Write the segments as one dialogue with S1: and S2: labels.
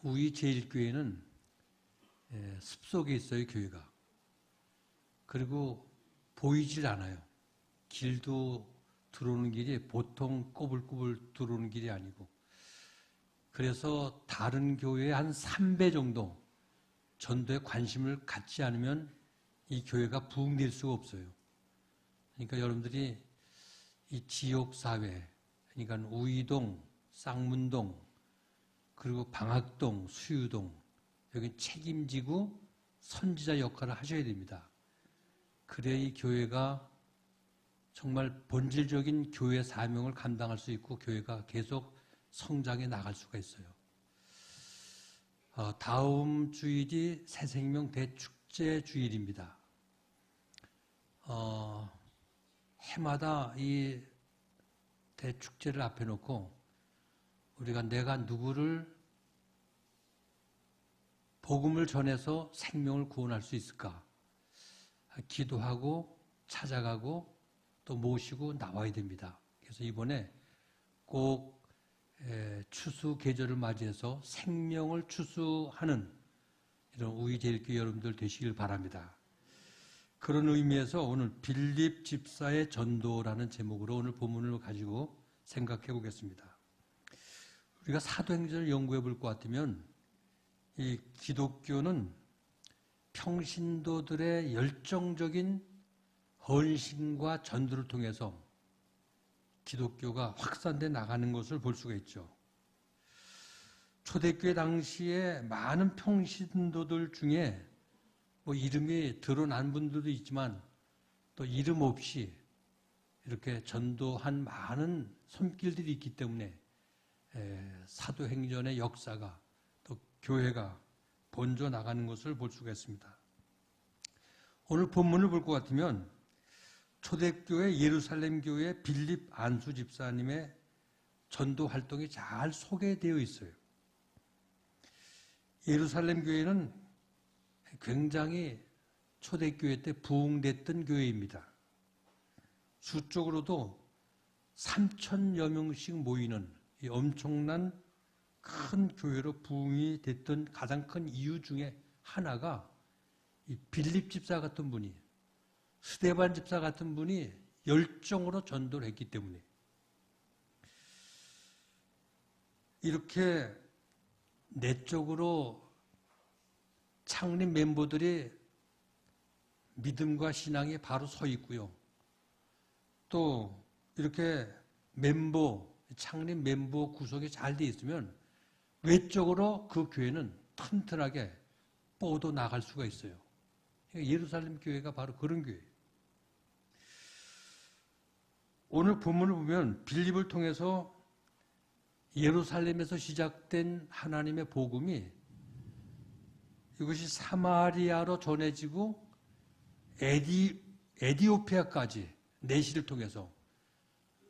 S1: 우리 제1교회는 숲속에 있어요, 교회가. 그리고 보이질 않아요. 길도 들어오는 길이 보통 꼬불꼬불 들어오는 길이 아니고. 그래서 다른 교회의 한 3배 정도 전도에 관심을 갖지 않으면 이 교회가 부흥될 수가 없어요. 그러니까 여러분들이 이 지역사회, 그러니까 우이동, 쌍문동, 그리고 방학동, 수유동, 여기 책임지고 선지자 역할을 하셔야 됩니다. 그래야 이 교회가 정말 본질적인 교회 사명을 감당할 수 있고 교회가 계속 성장해 나갈 수가 있어요. 다음 주일이 새생명 대축제 주일입니다. 해마다 이 대축제를 앞에 놓고 우리가 내가 누구를 복음을 전해서 생명을 구원할 수 있을까? 기도하고 찾아가고 또 모시고 나와야 됩니다. 그래서 이번에 꼭 추수 계절을 맞이해서 생명을 추수하는 이런 우리제일교회 여러분들 되시길 바랍니다. 그런 의미에서 오늘 빌립 집사의 전도라는 제목으로 오늘 본문을 가지고 생각해 보겠습니다. 우리가 사도행전을 연구해 볼 것 같으면 이 기독교는 평신도들의 열정적인 헌신과 전도를 통해서 기독교가 확산돼 나가는 것을 볼 수가 있죠. 초대교회 당시에 많은 평신도들 중에 뭐 이름이 드러난 분들도 있지만 또 이름 없이 이렇게 전도한 많은 손길들이 있기 때문에 사도행전의 역사가 또 교회가 번져 나가는 것을 볼 수가 있습니다. 오늘 본문을 볼 것 같으면 초대교회 예루살렘 교회 빌립 안수 집사님의 전도 활동이 잘 소개되어 있어요. 예루살렘 교회는 굉장히 초대교회 때 부흥됐던 교회입니다. 수적으로도 3,000여 명씩 모이는 이 엄청난 큰 교회로 부흥이 됐던 가장 큰 이유 중에 하나가 이 빌립 집사 같은 분이, 스데반 집사 같은 분이 열정으로 전도를 했기 때문에 이렇게 내적으로 창립 멤버들이 믿음과 신앙에 바로 서 있고요. 또 이렇게 창립 멤버 구성이 잘 돼 있으면 외적으로 그 교회는 튼튼하게 뻗어 나갈 수가 있어요. 예루살렘 교회가 바로 그런 교회예요. 오늘 본문을 보면 빌립을 통해서 예루살렘에서 시작된 하나님의 복음이 이것이 사마리아로 전해지고 에디오피아까지 내시를 통해서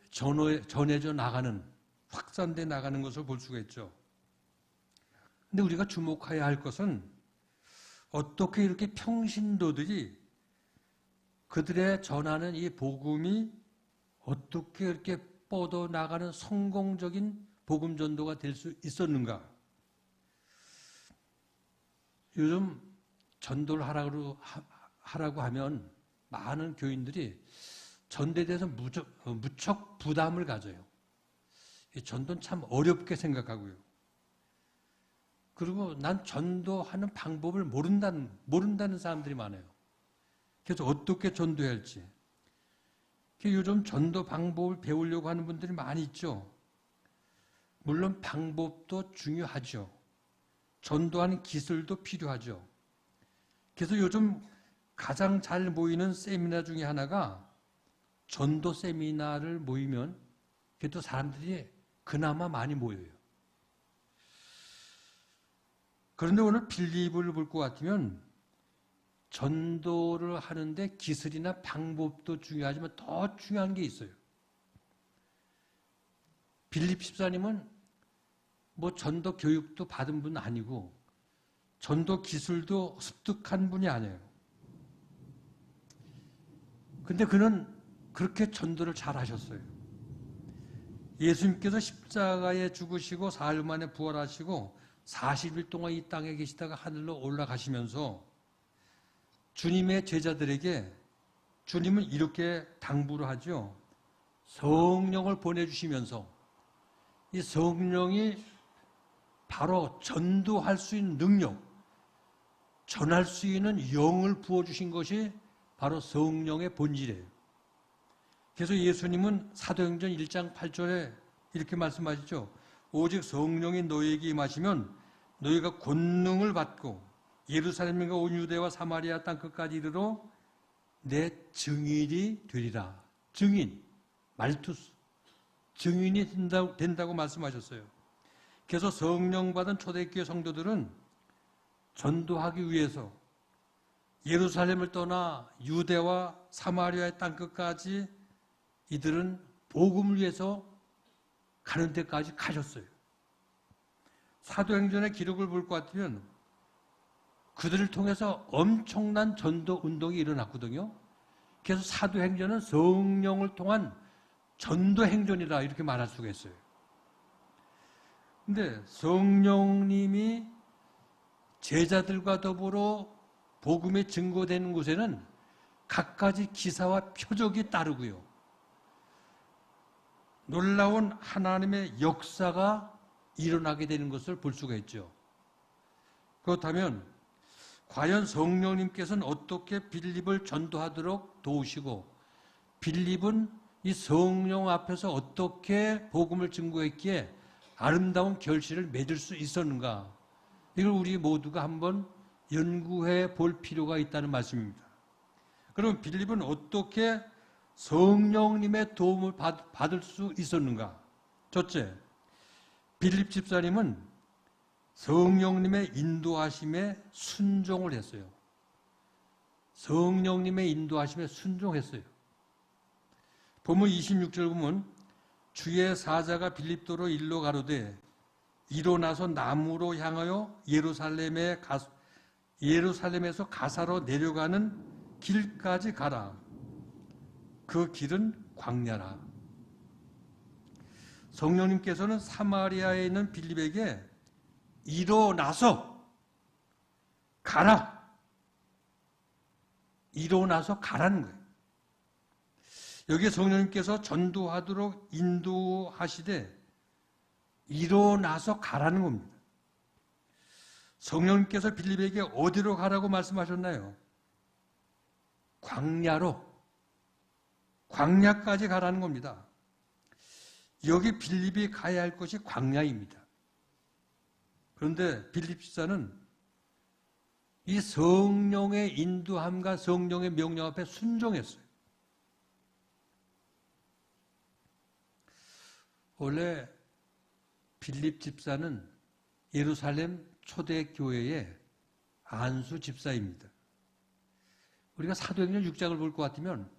S1: 전해져 나가는, 확산돼 나가는 것을 볼 수가 있죠. 근데 우리가 주목해야 할 것은 어떻게 이렇게 평신도들이 그들의 전하는 이 복음이 어떻게 이렇게 뻗어나가는 성공적인 복음 전도가 될 수 있었는가? 요즘 전도를 하라고 하면 많은 교인들이 전도에 대해서 무척 부담을 가져요. 전도는 참 어렵게 생각하고요. 그리고 난 전도하는 방법을 모른다는 사람들이 많아요. 그래서 어떻게 전도해야 할지. 요즘 전도 방법을 배우려고 하는 분들이 많이 있죠. 물론 방법도 중요하죠. 전도하는 기술도 필요하죠. 그래서 요즘 가장 잘 모이는 세미나 중에 하나가 전도 세미나를 모이면 그래도 사람들이 그나마 많이 모여요. 그런데 오늘 빌립을 볼 것 같으면 전도를 하는데 기술이나 방법도 중요하지만 더 중요한 게 있어요. 빌립 집사님은 뭐 전도 교육도 받은 분 아니고 전도 기술도 습득한 분이 아니에요. 근데 그는 그렇게 전도를 잘 하셨어요. 예수님께서 십자가에 죽으시고 사흘 만에 부활하시고 40일 동안 이 땅에 계시다가 하늘로 올라가시면서 주님의 제자들에게 주님은 이렇게 당부를 하죠. 성령을 보내주시면서 이 성령이 바로 전도할 수 있는 능력, 전할 수 있는 영을 부어주신 것이 바로 성령의 본질이에요. 그래서 예수님은 사도행전 1장 8절에 이렇게 말씀하시죠. 오직 성령이 너희에게 임하시면 너희가 권능을 받고 예루살렘과 온 유대와 사마리아 땅끝까지 이르러 내 증인이 되리라. 증인, 말투스, 증인이 된다고 말씀하셨어요. 그래서 성령 받은 초대교회 성도들은 전도하기 위해서 예루살렘을 떠나 유대와 사마리아의 땅끝까지 이들은 복음을 위해서 가는 데까지 가셨어요. 사도행전의 기록을 볼 것 같으면 그들을 통해서 엄청난 전도 운동이 일어났거든요. 그래서 사도행전은 성령을 통한 전도행전이라 이렇게 말할 수가 있어요. 근데 성령님이 제자들과 더불어 복음이 증거되는 곳에는 갖가지 기사와 표적이 따르고요. 놀라운 하나님의 역사가 일어나게 되는 것을 볼 수가 있죠. 그렇다면 과연 성령님께서는 어떻게 빌립을 전도하도록 도우시고 빌립은 이 성령 앞에서 어떻게 복음을 증거했기에 아름다운 결실을 맺을 수 있었는가? 이걸 우리 모두가 한번 연구해 볼 필요가 있다는 말씀입니다. 그럼 빌립은 어떻게 성령님의 도움을 받을 수 있었는가? 첫째, 빌립 집사님은 성령님의 인도하심에 순종을 했어요. 성령님의 인도하심에 순종했어요. 본문 26절 보면 주의 사자가 빌립도로 일러 가로되 일어나서 남으로 향하여 예루살렘에서 가사로 내려가는 길까지 가라. 그 길은 광야라. 성령님께서는 사마리아에 있는 빌립에게 일어나서 가라. 일어나서 가라는 거예요. 여기에 성령님께서 전도하도록 인도하시되 일어나서 가라는 겁니다. 성령님께서 빌립에게 어디로 가라고 말씀하셨나요? 광야로. 광야까지 가라는 겁니다. 여기 빌립이 가야 할 것이 광야입니다. 그런데 빌립 집사는 이 성령의 인도함과 성령의 명령 앞에 순종했어요. 원래 빌립 집사는 예루살렘 초대교회의 안수 집사입니다. 우리가 사도행전 6장을 볼 것 같으면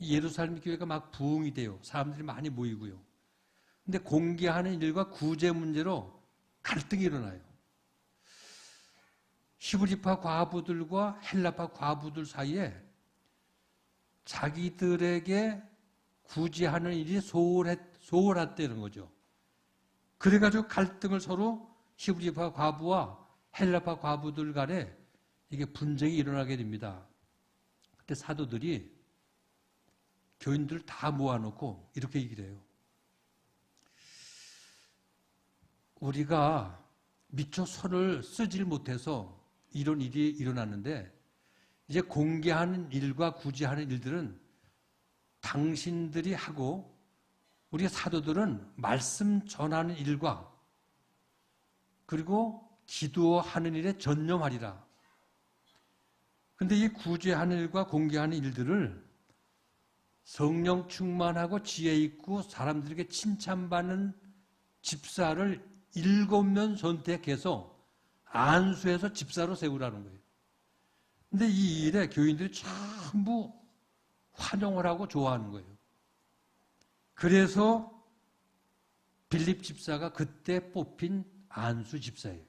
S1: 예루살렘 교회가 막 부흥이 돼요. 사람들이 많이 모이고요. 근데 공개하는 일과 구제 문제로 갈등이 일어나요. 히브리파 과부들과 헬라파 과부들 사이에 자기들에게 구제하는 일이 소홀했다는 거죠. 그래가지고 갈등을 서로 히브리파 과부와 헬라파 과부들 간에 이게 분쟁이 일어나게 됩니다. 그때 사도들이 교인들 다 모아놓고 이렇게 얘기를 해요. 우리가 미처 손을 쓰질 못해서 이런 일이 일어났는데 이제 공개하는 일과 구제하는 일들은 당신들이 하고 우리 사도들은 말씀 전하는 일과 그리고 기도하는 일에 전념하리라. 그런데 이 구제하는 일과 공개하는 일들을 성령 충만하고 지혜 있고 사람들에게 칭찬받는 집사를 7명 선택해서 안수해서 집사로 세우라는 거예요. 근데 이 일에 교인들이 전부 환영을 하고 좋아하는 거예요. 그래서 빌립 집사가 그때 뽑힌 안수 집사예요.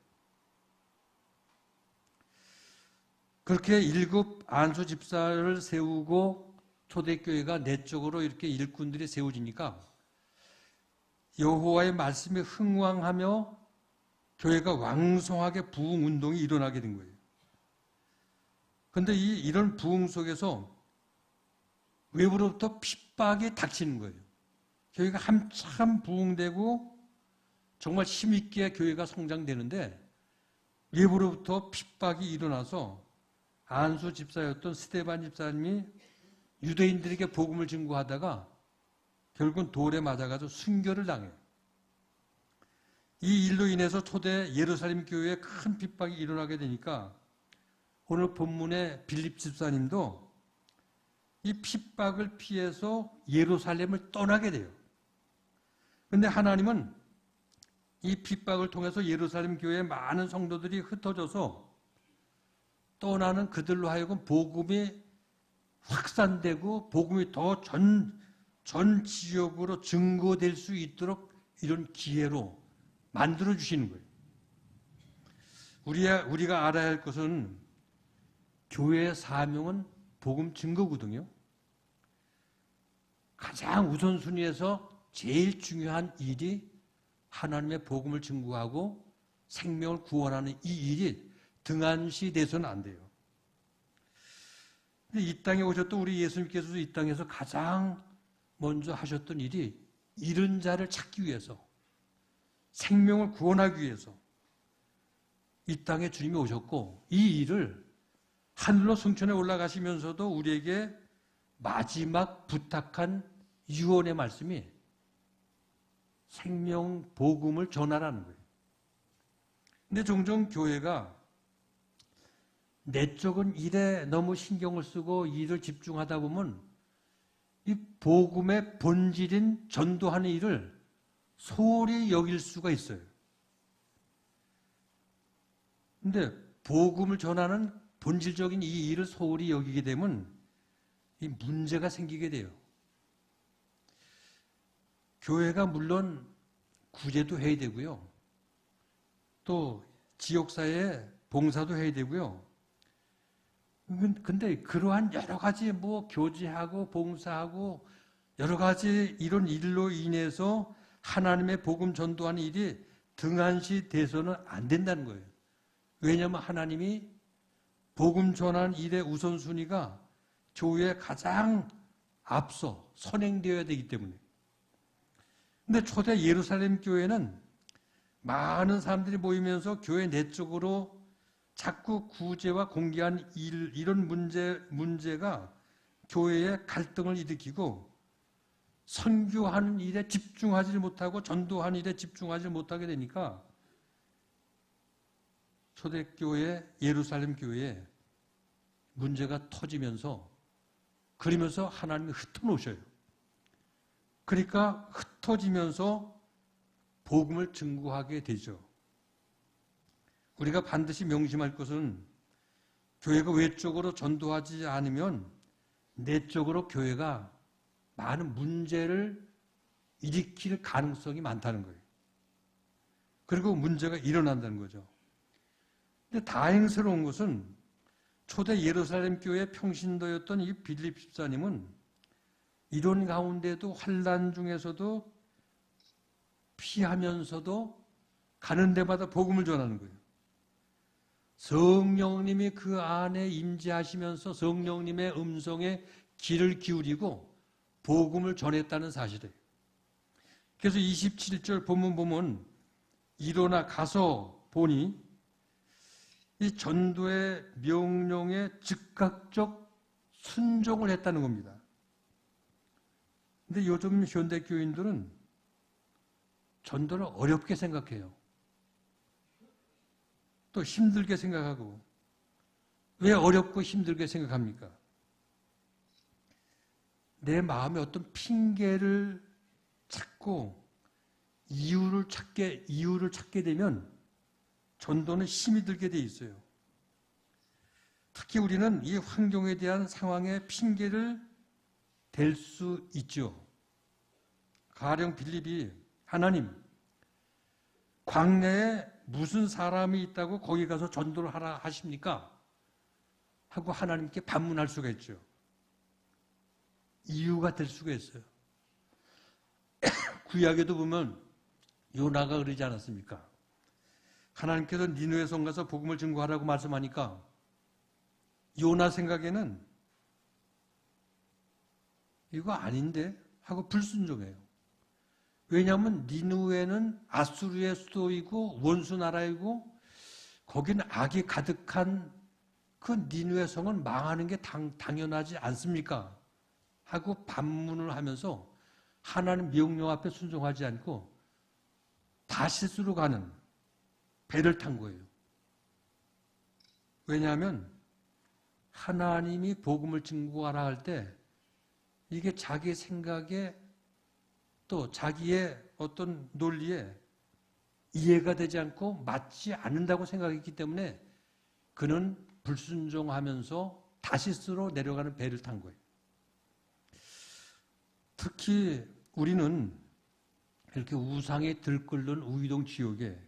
S1: 그렇게 7 안수 집사를 세우고 초대교회가 내적으로 이렇게 일꾼들이 세워지니까 여호와의 말씀에 흥왕하며 교회가 왕성하게 부흥 운동이 일어나게 된 거예요. 그런데 이런 부흥 속에서 외부로부터 핍박이 닥치는 거예요. 교회가 한참 부흥되고 정말 힘있게 교회가 성장되는데 외부로부터 핍박이 일어나서 안수 집사였던 스데반 집사님이 유대인들에게 복음을 증거하다가 결국은 돌에 맞아가지고 순교를 당해요. 이 일로 인해서 초대 예루살렘 교회에 큰 핍박이 일어나게 되니까 오늘 본문의 빌립 집사님도 이 핍박을 피해서 예루살렘을 떠나게 돼요. 그런데 하나님은 이 핍박을 통해서 예루살렘 교회에 많은 성도들이 흩어져서 떠나는 그들로 하여금 복음이 확산되고 복음이 더 전 지역으로 증거될 수 있도록 이런 기회로 만들어 주시는 거예요. 우리가 알아야 할 것은 교회의 사명은 복음 증거거든요. 가장 우선순위에서 제일 중요한 일이 하나님의 복음을 증거하고 생명을 구원하는 이 일이 등한시 돼서는 안 돼요. 근데 이 땅에 오셨던 우리 예수님께서도 이 땅에서 가장 먼저 하셨던 일이 잃은 자를 찾기 위해서 생명을 구원하기 위해서 이 땅에 주님이 오셨고 이 일을 하늘로 승천해 올라가시면서도 우리에게 마지막 부탁한 유언의 말씀이 생명 복음을 전하라는 거예요. 근데 종종 교회가 내적인 일에 너무 신경을 쓰고 일을 집중하다 보면 이 복음의 본질인 전도하는 일을 소홀히 여길 수가 있어요. 근데 복음을 전하는 본질적인 이 일을 소홀히 여기게 되면 이 문제가 생기게 돼요. 교회가 물론 구제도 해야 되고요. 또 지역사회에 봉사도 해야 되고요. 근데 그러한 여러 가지 교제하고 봉사하고 여러 가지 이런 일로 인해서 하나님의 복음 전도하는 일이 등한시 돼서는 안 된다는 거예요. 왜냐하면 하나님이 복음 전하는 일의 우선순위가 교회에 가장 앞서 선행되어야 되기 때문에. 근데 초대 예루살렘 교회는 많은 사람들이 모이면서 교회 내적으로 자꾸 구제와 공개한 이런 문제가 교회의 갈등을 일으키고 선교하는 일에 집중하지 못하고 전도하는 일에 집중하지 못하게 되니까 초대교회, 예루살렘 교회에 문제가 터지면서 그러면서 하나님이 흩어놓으셔요. 그러니까 흩어지면서 복음을 증거하게 되죠. 우리가 반드시 명심할 것은 교회가 외적으로 전도하지 않으면 내적으로 교회가 많은 문제를 일으킬 가능성이 많다는 거예요. 그리고 문제가 일어난다는 거죠. 근데 다행스러운 것은 초대 예루살렘 교회 평신도였던 이 빌립 집사님은 이런 가운데도 환난 중에서도 피하면서도 가는 데마다 복음을 전하는 거예요. 성령님이 그 안에 임재하시면서 성령님의 음성에 귀를 기울이고 복음을 전했다는 사실이에요. 그래서 27절 본문 보면 일어나 가서 보니 이 전도의 명령에 즉각적 순종을 했다는 겁니다. 근데 요즘 현대 교인들은 전도를 어렵게 생각해요. 또 힘들게 생각하고. 왜 어렵고 힘들게 생각합니까? 내 마음에 어떤 핑계를 찾고 이유를 찾게 되면 전도는 힘이 들게 돼 있어요. 특히 우리는 이 환경에 대한 상황에 핑계를 댈 수 있죠. 가령 빌립이 하나님, 광야에 무슨 사람이 있다고 거기 가서 전도를 하라 하십니까? 하고 하나님께 반문할 수가 있죠. 이유가 될 수가 있어요. 구약에도 보면 요나가 그러지 않았습니까? 하나님께서 니느웨 성 가서 복음을 증거하라고 말씀하니까 요나 생각에는 이거 아닌데 하고 불순종해요. 왜냐하면 니느웨는 아수르의 수도이고 원수 나라이고 거기는 악이 가득한 그 니느웨 성은 망하는 게 당연하지 않습니까? 하고 반문을 하면서 하나님 명령 앞에 순종하지 않고 다시스로 가는 배를 탄 거예요. 왜냐하면 하나님이 복음을 증거하라 할 때 이게 자기 생각에 또 자기의 어떤 논리에 이해가 되지 않고 맞지 않는다고 생각했기 때문에 그는 불순종하면서 다시스로 내려가는 배를 탄 거예요. 특히 우리는 이렇게 우상에 들끓는 우이동 지옥에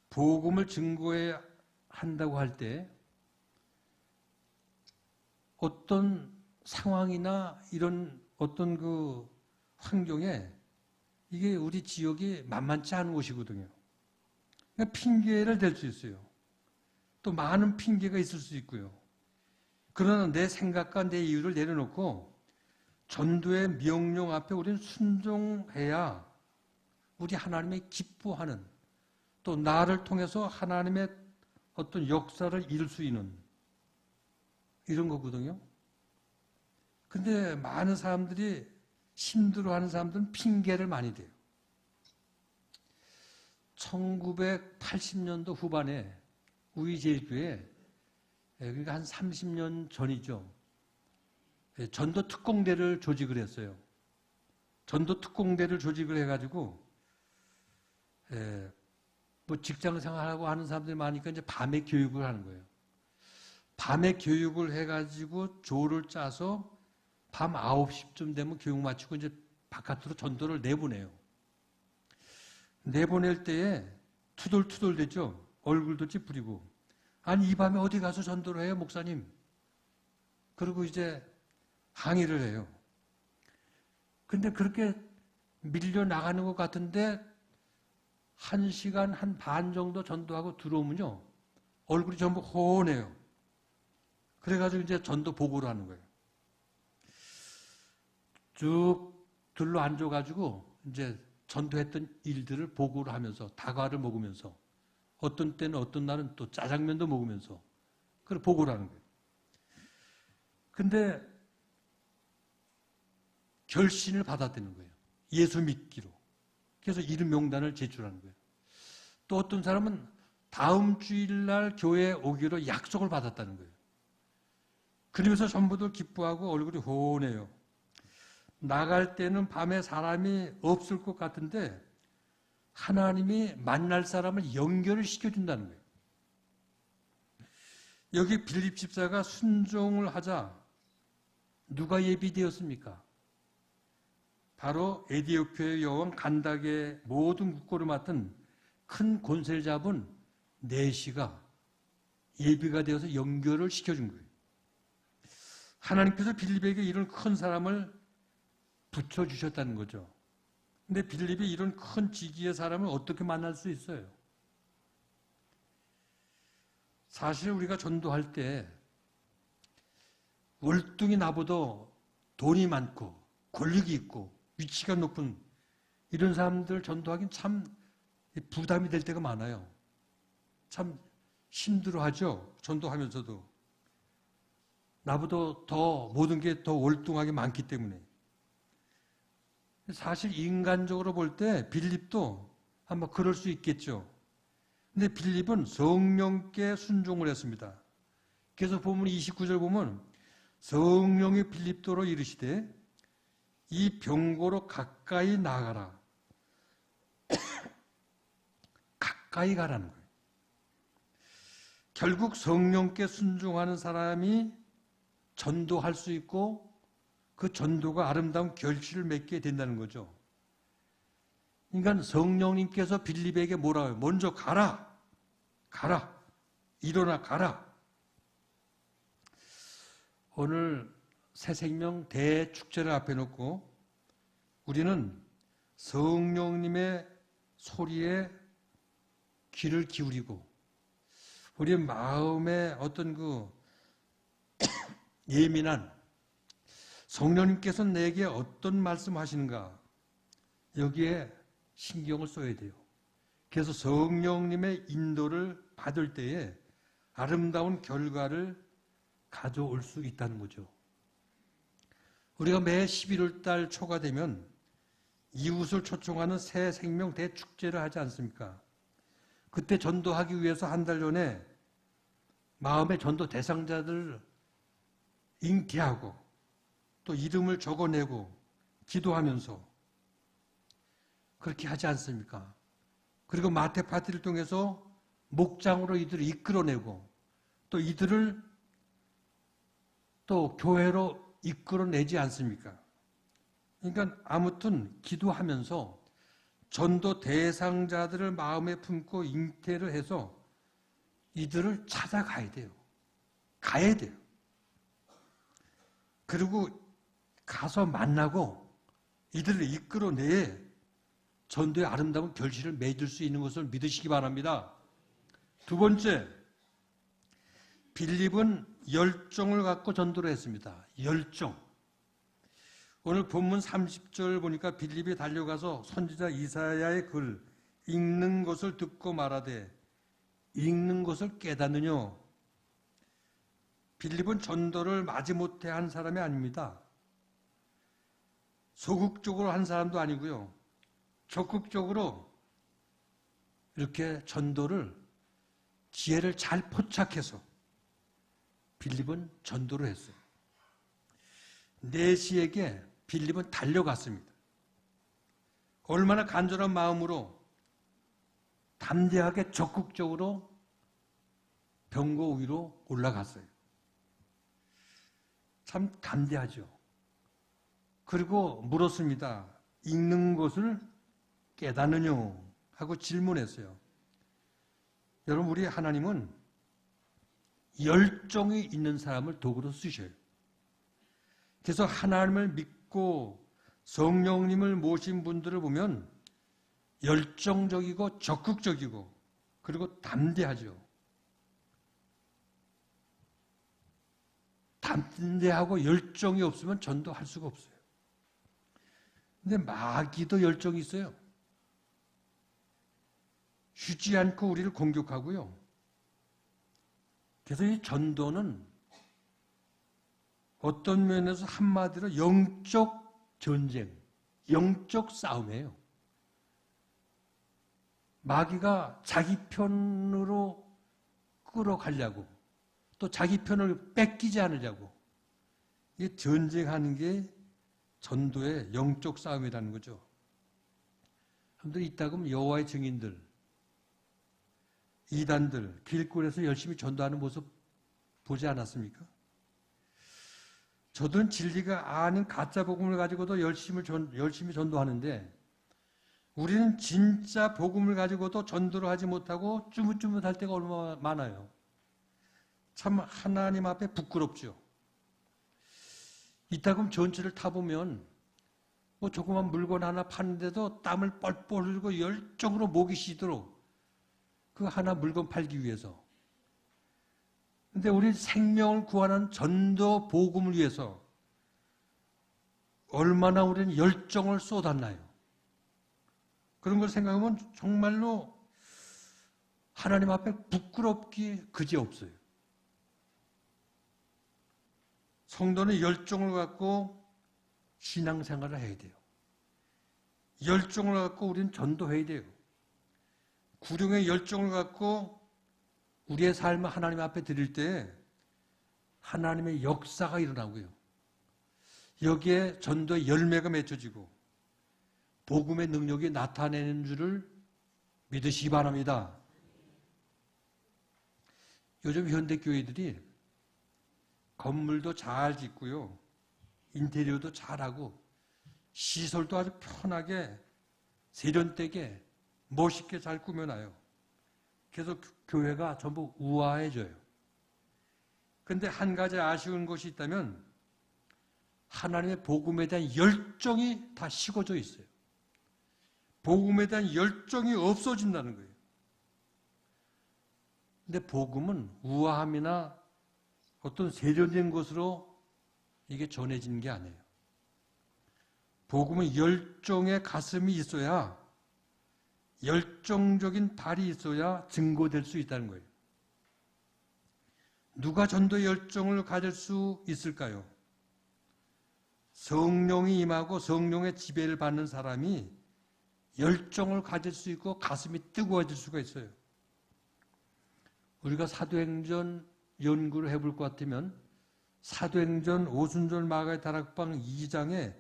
S1: 복음을 증거해야 한다고 할 때 어떤 상황이나 이런 어떤 그 환경에 이게 우리 지역이 만만치 않은 곳이거든요. 그러니까 핑계를 댈 수 있어요. 또 많은 핑계가 있을 수 있고요. 그러나 내 생각과 내 이유를 내려놓고 전도의 명령 앞에 우리는 순종해야 우리 하나님의 기뻐하는 또 나를 통해서 하나님의 어떤 역사를 이룰 수 있는 이런 거거든요. 근데 많은 사람들이 힘들어하는 사람들은 핑계를 많이 대요. 1980년도 후반에 우리 제주에 그러니까 한 30년 전이죠. 전도 특공대를 조직을 했어요. 전도 특공대를 조직을 해가지고 뭐 직장 생활하고 하는 사람들이 많으니까 이제 밤에 교육을 하는 거예요. 밤에 교육을 해가지고 조를 짜서 밤 9시쯤 되면 교육 마치고 이제 바깥으로 전도를 내보내요. 내보낼 때에 투덜투덜 되죠. 얼굴도 찌푸리고. 아니 이 밤에 어디 가서 전도를 해요 목사님. 그리고 이제 항의를 해요. 근데 그렇게 밀려나가는 것 같은데 1시간 한 반 정도 전도하고 들어오면요. 얼굴이 전부 호해요. 그래가지고 이제 전도 보고를 하는 거예요. 쭉 들러 앉아가지고 이제 전도했던 일들을 보고를 하면서 다과를 먹으면서 어떤 때는 어떤 날은 또 짜장면도 먹으면서 그걸 보고를 하는 거예요. 근데 결신을 받았다는 거예요. 예수 믿기로. 그래서 이름 명단을 제출하는 거예요. 또 어떤 사람은 다음 주일날 교회에 오기로 약속을 받았다는 거예요. 그러면서 전부들 기뻐하고 얼굴이 호해요. 나갈 때는 밤에 사람이 없을 것 같은데 하나님이 만날 사람을 연결을 시켜준다는 거예요. 여기 빌립 집사가 순종을 하자 누가 예비되었습니까? 바로 에디오피아의 여왕 간닥의 모든 국고를 맡은 큰 권세를 잡은 내시가 예비가 되어서 연결을 시켜준 거예요. 하나님께서 빌립에게 이런 큰 사람을 붙여주셨다는 거죠. 근데 빌립이 이런 큰 지기의 사람을 어떻게 만날 수 있어요? 사실 우리가 전도할 때 월등히 나보다 돈이 많고 권력이 있고 위치가 높은 이런 사람들 전도하기는 참 부담이 될 때가 많아요. 참 힘들어하죠. 전도하면서도. 나보다 더 모든 게 더 월등하게 많기 때문에. 사실 인간적으로 볼 때 빌립도 아마 그럴 수 있겠죠. 근데 빌립은 성령께 순종을 했습니다. 그래서 보면 29절 보면 성령이 빌립도로 이르시되 이 병고로 가까이 나가라. 가까이 가라는 거예요. 결국 성령께 순종하는 사람이 전도할 수 있고 그 전도가 아름다운 결실을 맺게 된다는 거죠. 그러니까 성령님께서 빌립에게 뭐라고 해요? 먼저 가라. 가라. 일어나 가라. 오늘 새생명 대축제를 앞에 놓고 우리는 성령님의 소리에 귀를 기울이고 우리의 마음에 어떤 그 예민한 성령님께서 내게 어떤 말씀하시는가 여기에 신경을 써야 돼요. 그래서 성령님의 인도를 받을 때에 아름다운 결과를 가져올 수 있다는 거죠. 우리가 매 11월 달 초가 되면 이웃을 초청하는 새 생명 대축제를 하지 않습니까? 그때 전도하기 위해서 한 달 전에 마음의 전도 대상자들을 잉태하고 또 이름을 적어내고 기도하면서 그렇게 하지 않습니까? 그리고 마태 파티를 통해서 목장으로 이들을 이끌어내고 또 이들을 또 교회로 이끌어내지 않습니까? 그러니까 아무튼 기도하면서 전도 대상자들을 마음에 품고 잉태를 해서 이들을 찾아가야 돼요. 가야 돼요. 그리고 가서 만나고 이들을 이끌어내야 전도의 아름다운 결실을 맺을 수 있는 것을 믿으시기 바랍니다. 두 번째, 빌립은 열정을 갖고 전도를 했습니다. 열정. 오늘 본문 30절 보니까 빌립이 달려가서 선지자 이사야의 글 읽는 것을 듣고 말하되 읽는 것을 깨닫느뇨. 빌립은 전도를 마지못해 한 사람이 아닙니다. 소극적으로 한 사람도 아니고요. 적극적으로 이렇게 전도를 지혜를 잘 포착해서 빌립은 전도를 했어요. 내시에게 빌립은 달려갔습니다. 얼마나 간절한 마음으로 담대하게 적극적으로 병거 위로 올라갔어요. 참 담대하죠. 그리고 물었습니다. 읽는 것을 깨닫느뇨? 하고 질문했어요. 여러분, 우리 하나님은 열정이 있는 사람을 도구로 쓰셔요. 그래서 하나님을 믿고 성령님을 모신 분들을 보면 열정적이고 적극적이고 그리고 담대하죠. 담대하고 열정이 없으면 전도할 수가 없어요. 근데 마귀도 열정이 있어요. 쉬지 않고 우리를 공격하고요. 그래서 이 전도는 어떤 면에서 한마디로 영적 전쟁, 영적 싸움이에요. 마귀가 자기 편으로 끌어가려고 또 자기 편을 뺏기지 않으려고 이 전쟁하는 게 전도의 영적 싸움이라는 거죠. 여러분들 이따 그러면 여호와의 증인들, 이단들 길거리에서 열심히 전도하는 모습 보지 않았습니까? 저들은 진리가 아닌 가짜 복음을 가지고도 열심히 전도하는데 우리는 진짜 복음을 가지고도 전도를 하지 못하고 쭈뭇쭈뭇할 때가 얼마나 많아요. 참 하나님 앞에 부끄럽죠. 이따 그럼 전철을 타보면 뭐 조그만 물건 하나 파는데도 땀을 뻘뻘 흘리고 열정으로 목이 쉬도록 그 하나 물건 팔기 위해서. 근데 우리 생명을 구하는 전도 복음을 위해서 얼마나 우리는 열정을 쏟았나요? 그런 걸 생각하면 정말로 하나님 앞에 부끄럽기 그지없어요. 성도는 열정을 갖고 신앙생활을 해야 돼요. 열정을 갖고 우리는 전도해야 돼요. 구령의 열정을 갖고 우리의 삶을 하나님 앞에 드릴 때 하나님의 역사가 일어나고요. 여기에 전도의 열매가 맺혀지고 복음의 능력이 나타내는 줄을 믿으시기 바랍니다. 요즘 현대교회들이 건물도 잘 짓고요. 인테리어도 잘하고 시설도 아주 편하게 세련되게 멋있게 잘 꾸며놔요. 그래서 교회가 전부 우아해져요. 그런데 한 가지 아쉬운 것이 있다면 하나님의 복음에 대한 열정이 다 식어져 있어요. 복음에 대한 열정이 없어진다는 거예요. 근데 복음은 우아함이나 어떤 세련된 것으로 이게 전해지는 게 아니에요. 복음은 열정의 가슴이 있어야, 열정적인 발이 있어야 증거될 수 있다는 거예요. 누가 전도의 열정을 가질 수 있을까요? 성령이 임하고 성령의 지배를 받는 사람이 열정을 가질 수 있고 가슴이 뜨거워질 수가 있어요. 우리가 사도행전 연구를 해볼 것 같으면 사도행전 오순절 마가의 다락방 2장에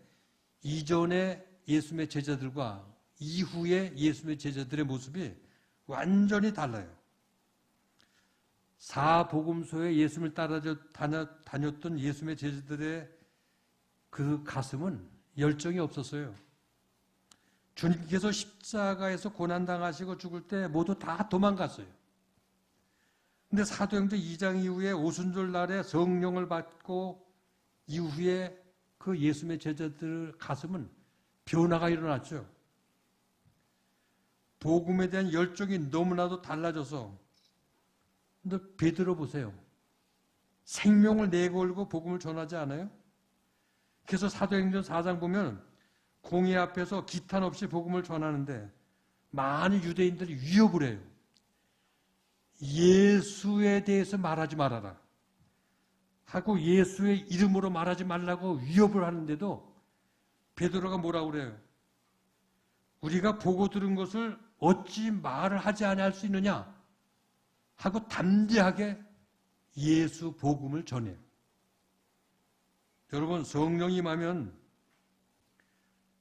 S1: 이전의 예수님의 제자들과 이후의 예수님의 제자들의 모습이 완전히 달라요. 사복음서에 예수님을 따라 다녔던 예수님의 제자들의 그 가슴은 열정이 없었어요. 주님께서 십자가에서 고난당하시고 죽을 때 모두 다 도망갔어요. 근데 사도행전 2장 이후에 오순절 날에 성령을 받고 이후에 그 예수님의 제자들 가슴은 변화가 일어났죠. 복음에 대한 열정이 너무나도 달라져서, 근데 베드로 보세요. 생명을 내걸고 복음을 전하지 않아요? 그래서 사도행전 4장 보면 공회 앞에서 기탄 없이 복음을 전하는데 많은 유대인들이 위협을 해요. 예수에 대해서 말하지 말아라 하고 예수의 이름으로 말하지 말라고 위협을 하는데도 베드로가 뭐라고 그래요? 우리가 보고 들은 것을 어찌 말을 하지 아니할 수 있느냐 하고 담대하게 예수 복음을 전해요. 여러분, 성령이 임하면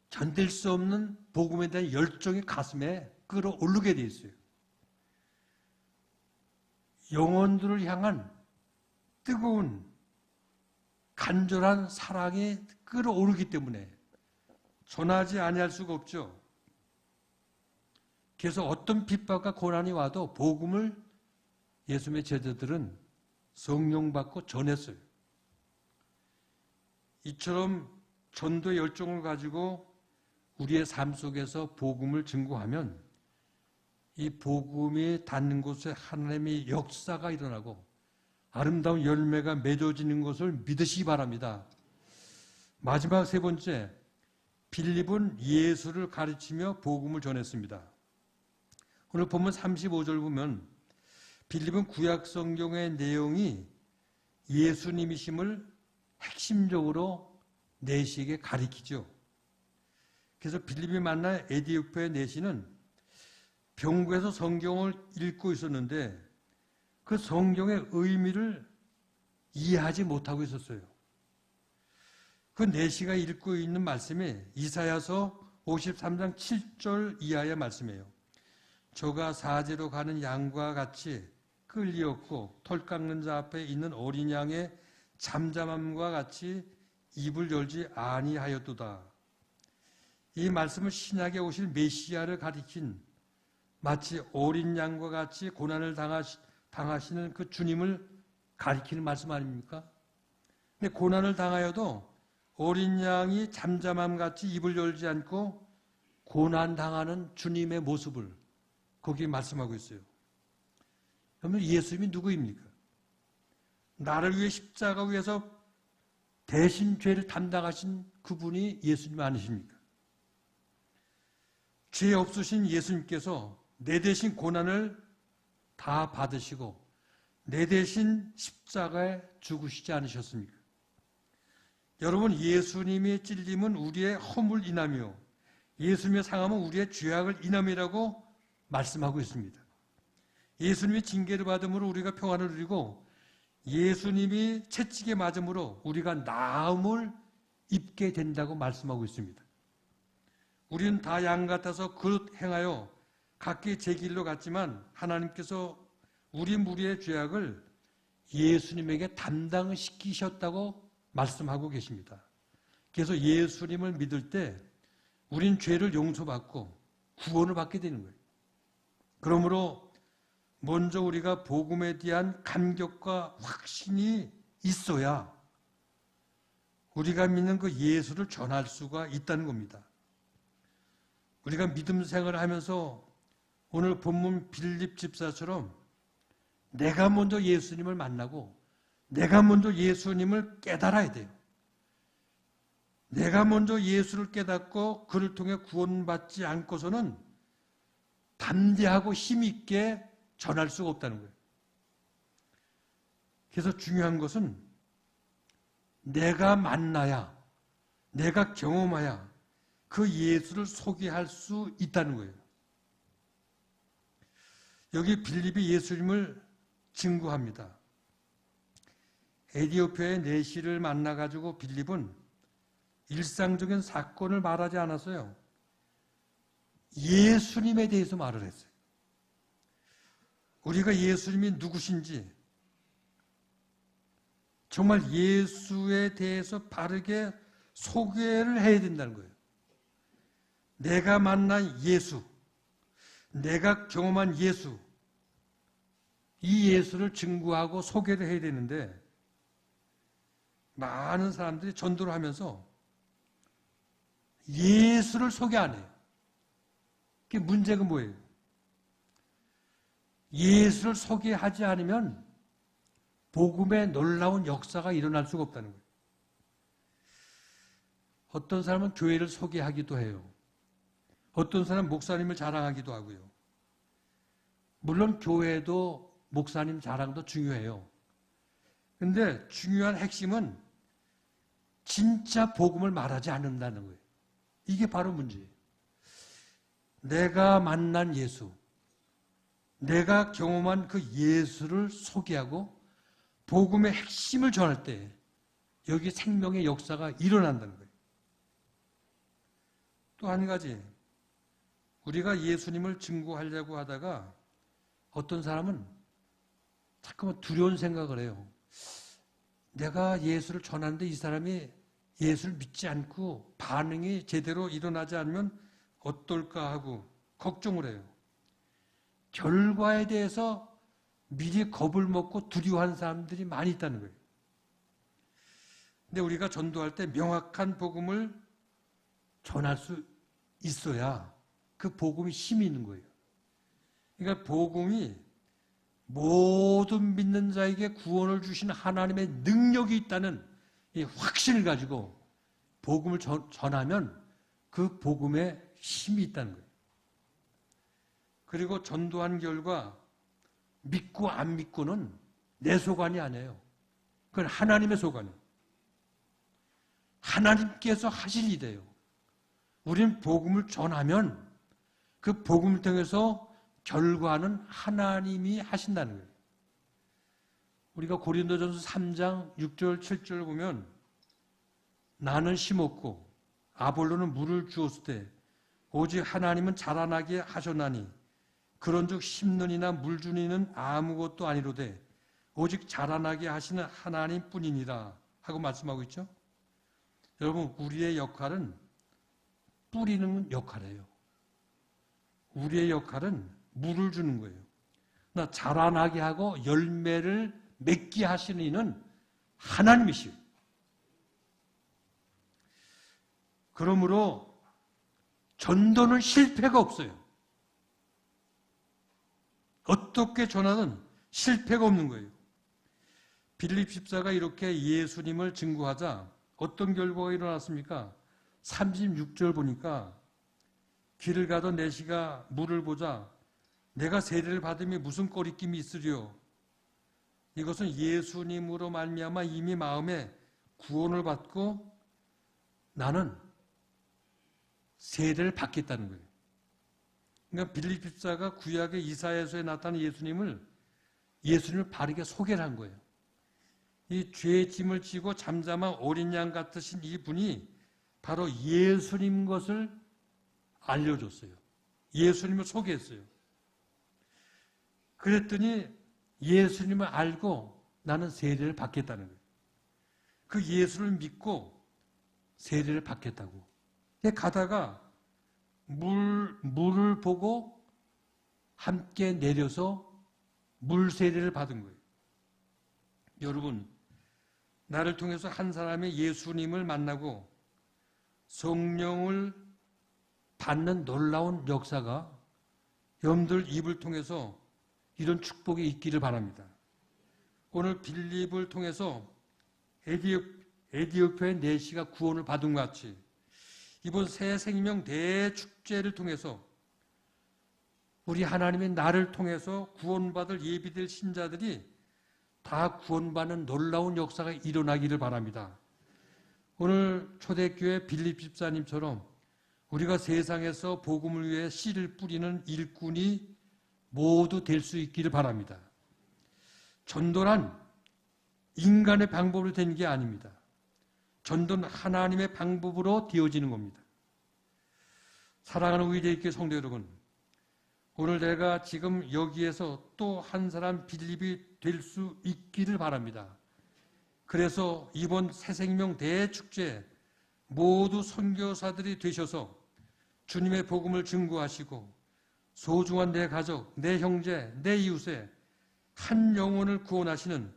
S1: 견딜 수 없는 복음에 대한 열정이 가슴에 끌어오르게 돼 있어요. 영혼들을 향한 뜨거운 간절한 사랑이 끌어오르기 때문에 전하지 아니할 수가 없죠. 그래서 어떤 핍박과 고난이 와도 복음을 예수님의 제자들은 성령 받고 전했어요. 이처럼 전도의 열정을 가지고 우리의 삶 속에서 복음을 증거하면 이 복음이 닿는 곳에 하나님의 역사가 일어나고 아름다운 열매가 맺어지는 것을 믿으시기 바랍니다. 마지막 세 번째, 빌립은 예수를 가르치며 복음을 전했습니다. 오늘 본문 35절 보면 빌립은 구약 성경의 내용이 예수님이심을 핵심적으로 내시에게 가리키죠. 그래서 빌립이 만난 에디오피아의 내시는 병고에서 성경을 읽고 있었는데 그 성경의 의미를 이해하지 못하고 있었어요. 그 내시가 읽고 있는 말씀이 이사야서 53장 7절 이하의 말씀이에요. 저가 사제로 가는 양과 같이 끌리었고 털 깎는 자 앞에 있는 어린 양의 잠잠함과 같이 입을 열지 아니하였도다. 이 말씀은 신약에 오실 메시아를 가리킨 마치 어린 양과 같이 고난을 당하시는 그 주님을 가리키는 말씀 아닙니까? 근데 고난을 당하여도 어린 양이 잠잠함같이 입을 열지 않고 고난 당하는 주님의 모습을 거기에 말씀하고 있어요. 그러면 예수님이 누구입니까? 나를 위해 십자가 위에서 대신 죄를 담당하신 그분이 예수님 아니십니까? 죄 없으신 예수님께서 내 대신 고난을 다 받으시고 내 대신 십자가에 죽으시지 않으셨습니까? 여러분, 예수님의 찔림은 우리의 허물 인함이요 예수님의 상함은 우리의 죄악을 인함이라고 말씀하고 있습니다. 예수님이 징계를 받음으로 우리가 평안을 누리고 예수님이 채찍에 맞음으로 우리가 나음을 입게 된다고 말씀하고 있습니다. 우리는 다 양 같아서 그릇 행하여 각기 제 길로 갔지만 하나님께서 우리 무리의 죄악을 예수님에게 담당시키셨다고 말씀하고 계십니다. 그래서 예수님을 믿을 때 우린 죄를 용서받고 구원을 받게 되는 거예요. 그러므로 먼저 우리가 복음에 대한 감격과 확신이 있어야 우리가 믿는 그 예수를 전할 수가 있다는 겁니다. 우리가 믿음 생활을 하면서 오늘 본문 빌립 집사처럼 내가 먼저 예수님을 만나고 내가 먼저 예수님을 깨달아야 돼요. 내가 먼저 예수를 깨닫고 그를 통해 구원받지 않고서는 담대하고 힘있게 전할 수가 없다는 거예요. 그래서 중요한 것은 내가 만나야, 내가 경험해야 그 예수를 소개할 수 있다는 거예요. 여기 빌립이 예수님을 증거합니다. 에티오피아의 내시를 만나가지고 빌립은 일상적인 사건을 말하지 않았어요. 예수님에 대해서 말을 했어요. 우리가 예수님이 누구신지 정말 예수에 대해서 바르게 소개를 해야 된다는 거예요. 내가 만난 예수, 내가 경험한 예수, 이 예수를 증거하고 소개를 해야 되는데 많은 사람들이 전도를 하면서 예수를 소개 안 해요. 그게 문제가 뭐예요? 예수를 소개하지 않으면 복음의 놀라운 역사가 일어날 수가 없다는 거예요. 어떤 사람은 교회를 소개하기도 해요. 어떤 사람은 목사님을 자랑하기도 하고요. 물론 교회도 목사님 자랑도 중요해요. 그런데 중요한 핵심은 진짜 복음을 말하지 않는다는 거예요. 이게 바로 문제예요. 내가 만난 예수, 내가 경험한 그 예수를 소개하고 복음의 핵심을 전할 때 여기 생명의 역사가 일어난다는 거예요. 또 한 가지, 우리가 예수님을 증거하려고 하다가 어떤 사람은 자꾸만 두려운 생각을 해요. 내가 예수를 전하는데 이 사람이 예수를 믿지 않고 반응이 제대로 일어나지 않으면 어떨까 하고 걱정을 해요. 결과에 대해서 미리 겁을 먹고 두려워하는 사람들이 많이 있다는 거예요. 근데 우리가 전도할 때 명확한 복음을 전할 수 있어야 그 복음이 힘이 있는 거예요. 그러니까 복음이 모든 믿는 자에게 구원을 주신 하나님의 능력이 있다는 이 확신을 가지고 복음을 전하면 그 복음에 힘이 있다는 거예요. 그리고 전도한 결과 믿고 안 믿고는 내 소관이 아니에요. 그건 하나님의 소관이에요. 하나님께서 하실 일이에요. 우리는 복음을 전하면 그 복음을 통해서 결과는 하나님이 하신다는 거예요. 우리가 고린도전서 3장 6절 7절을 보면 나는 심었고 아볼로는 물을 주었을 때 오직 하나님은 자라나게 하셨나니 그런즉 심는 이나 물 주는 이는 아무것도 아니로되 오직 자라나게 하시는 하나님뿐이니라 하고 말씀하고 있죠. 여러분, 우리의 역할은 뿌리는 역할이에요. 우리의 역할은 물을 주는 거예요. 나 자라나게 하고 열매를 맺게 하시는 이는 하나님이시오. 그러므로 전도는 실패가 없어요. 어떻게 전하든 실패가 없는 거예요. 빌립 집사가 이렇게 예수님을 증거하자 어떤 결과가 일어났습니까? 36절 보니까 길을 가던 내시가 물을 보자 내가 세례를 받음이 무슨 꺼리낌이 있으리요. 이것은 예수님으로 말미암아 이미 마음에 구원을 받고 나는 세례를 받겠다는 거예요. 그러니까 빌립 집사가 구약의 이사야서에 나타난 예수님을 바르게 소개를 한 거예요. 이 죄의 짐을 지고 잠잠한 어린 양 같으신 이분이 바로 예수님 것을 알려줬어요. 예수님을 소개했어요. 그랬더니 예수님을 알고 나는 세례를 받겠다는 거예요. 그 예수를 믿고 세례를 받겠다고. 가다가 물을 보고 함께 내려서 물 세례를 받은 거예요. 여러분, 나를 통해서 한 사람이 예수님을 만나고 성령을 닿는 놀라운 역사가 여러분들 입을 통해서 이런 축복이 있기를 바랍니다. 오늘 빌립을 통해서 에디오피아의 내시가 구원을 받은 것 같이 이번 새 생명 대축제를 통해서 우리 하나님의 나를 통해서 구원받을 예비될 신자들이 다 구원받는 놀라운 역사가 일어나기를 바랍니다. 오늘 초대교회 빌립 집사님처럼 우리가 세상에서 복음을 위해 씨를 뿌리는 일꾼이 모두 될 수 있기를 바랍니다. 전도란 인간의 방법으로 된 게 아닙니다. 전도는 하나님의 방법으로 되어지는 겁니다. 사랑하는 의대교회 성도 여러분, 오늘 내가 지금 여기에서 또 한 사람 빌립이 될 수 있기를 바랍니다. 그래서 이번 새생명 대축제 모두 선교사들이 되셔서 주님의 복음을 증거하시고 소중한 내 가족, 내 형제, 내 이웃에 한 영혼을 구원하시는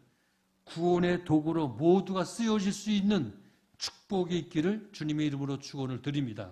S1: 구원의 도구로 모두가 쓰여질 수 있는 축복이 있기를 주님의 이름으로 축원을 드립니다.